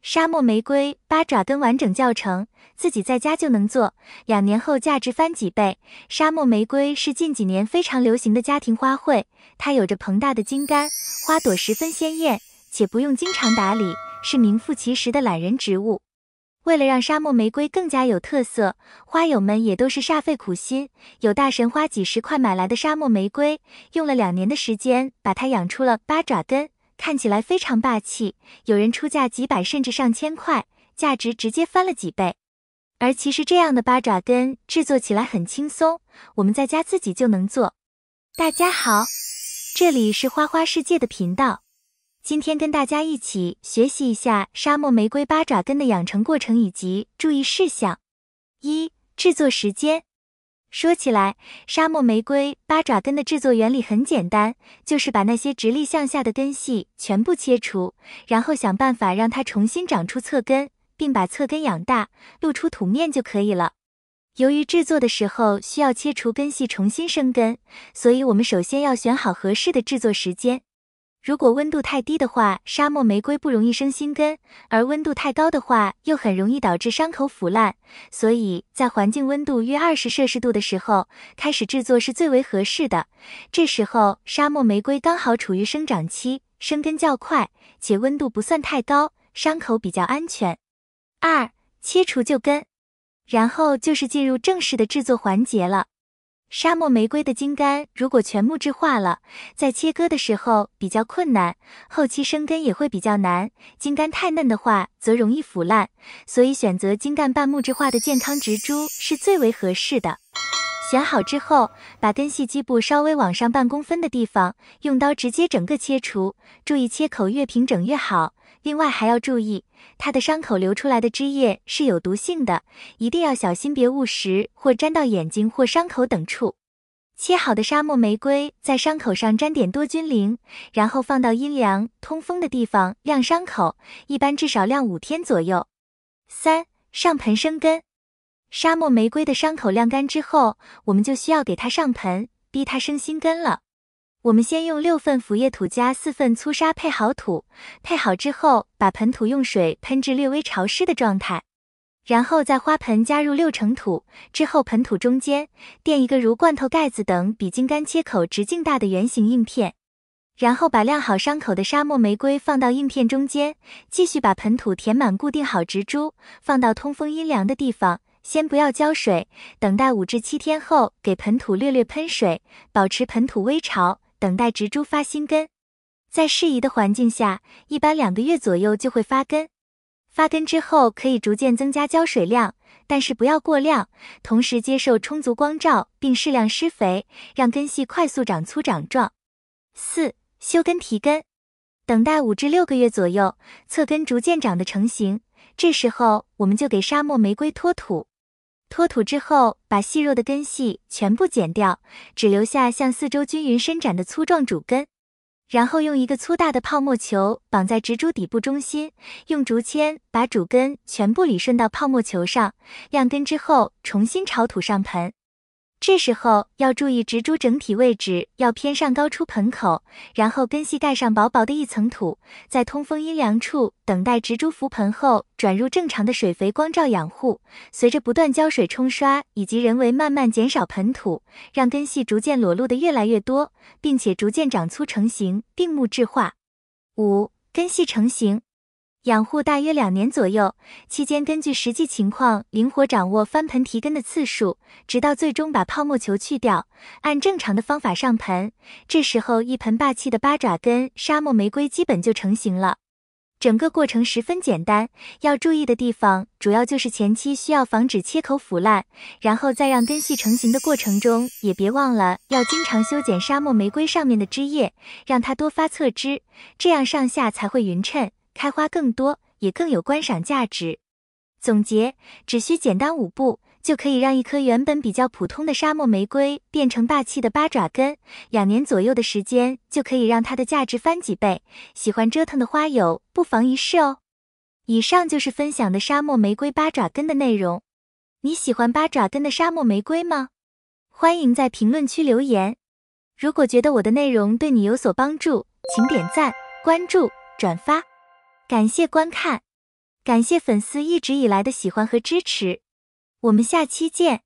沙漠玫瑰八爪根完整教程，自己在家就能做，2年后价值翻几倍。沙漠玫瑰是近几年非常流行的家庭花卉，它有着膨大的茎干，花朵十分鲜艳，且不用经常打理，是名副其实的懒人植物。为了让沙漠玫瑰更加有特色，花友们也都是煞费苦心，有大神花几10块买来的沙漠玫瑰，用了2年的时间把它养出了八爪根，看起来非常霸气，有人出价几百甚至上千块，价值直接翻了几倍。而其实这样的八爪根制作起来很轻松，我们在家自己就能做。大家好，这里是花花世界的频道，今天跟大家一起学习一下沙漠玫瑰八爪根的养成过程以及注意事项。1、制作时间。说起来，沙漠玫瑰八爪根的制作原理很简单，就是把那些直立向下的根系全部切除，然后想办法让它重新长出侧根，并把侧根养大，露出土面就可以了。由于制作的时候需要切除根系重新生根，所以我们首先要选好合适的制作时间。如果温度太低的话，沙漠玫瑰不容易生新根，而温度太高的话，又很容易导致伤口腐烂，所以在环境温度约20摄氏度的时候开始制作是最为合适的。这时候沙漠玫瑰刚好处于生长期，生根较快，且温度不算太高，伤口比较安全。2、切除旧根。然后就是进入正式的制作环节了。沙漠玫瑰的茎干如果全木质化了，在切割的时候比较困难，后期生根也会比较难，茎干太嫩的话则容易腐烂，所以选择茎干半木质化的健康植株是最为合适的。选好之后，把根系基部稍微往上半公分的地方，用刀直接整个切除，注意切口越平整越好。另外还要注意，它的伤口流出来的汁液是有毒性的，一定要小心别误食或沾到眼睛或伤口等处。切好的沙漠玫瑰在伤口上沾点多菌灵，然后放到阴凉通风的地方晾伤口，一般至少晾5天左右。3、上盆生根。沙漠玫瑰的伤口晾干之后，我们就需要给它上盆，逼它生新根了。我们先用6份腐叶土加4份粗沙配好土，配好之后把盆土用水喷至略微潮湿的状态，然后在花盆加入6成土，之后盆土中间垫一个如罐头盖子等比茎干切口直径大的圆形硬片，然后把晾好伤口的沙漠玫瑰放到硬片中间，继续把盆土填满固定好植株，放到通风阴凉的地方，先不要浇水，等待5至7天后给盆土略略喷水，保持盆土微潮，等待植株发新根。在适宜的环境下，一般2个月左右就会发根。发根之后可以逐渐增加浇水量，但是不要过量，同时接受充足光照并适量施肥，让根系快速长粗长壮。4、休根提根。等待5至6个月左右，侧根逐渐长得成型，这时候我们就给沙漠玫瑰脱土。脱土之后，把细弱的根系全部剪掉，只留下向四周均匀伸展的粗壮主根。然后用一个粗大的泡沫球绑在植株底部中心，用竹签把主根全部理顺到泡沫球上，晾根之后重新朝土上盆。这时候要注意植株整体位置要偏上高出盆口，然后根系盖上薄薄的一层土，在通风阴凉处等待植株浮盆后转入正常的水肥光照养护，随着不断浇水冲刷以及人为慢慢减少盆土，让根系逐渐裸露的越来越多，并且逐渐长粗成型并木质化。5、根系成型。养护大约2年左右，期间根据实际情况灵活掌握翻盆提根的次数，直到最终把泡沫球去掉，按正常的方法上盆。这时候一盆霸气的八爪根沙漠玫瑰基本就成型了。整个过程十分简单，要注意的地方主要就是前期需要防止切口腐烂，然后在让根系成型的过程中，也别忘了要经常修剪沙漠玫瑰上面的枝叶，让它多发侧枝，这样上下才会匀称，开花更多，也更有观赏价值。总结，只需简单5步，就可以让一棵原本比较普通的沙漠玫瑰变成霸气的八爪根，2年左右的时间就可以让它的价值翻几倍。喜欢折腾的花友不妨一试哦。以上就是分享的沙漠玫瑰八爪根的内容。你喜欢八爪根的沙漠玫瑰吗？欢迎在评论区留言。如果觉得我的内容对你有所帮助，请点赞、关注、转发。感谢观看。感谢粉丝一直以来的喜欢和支持，我们下期见。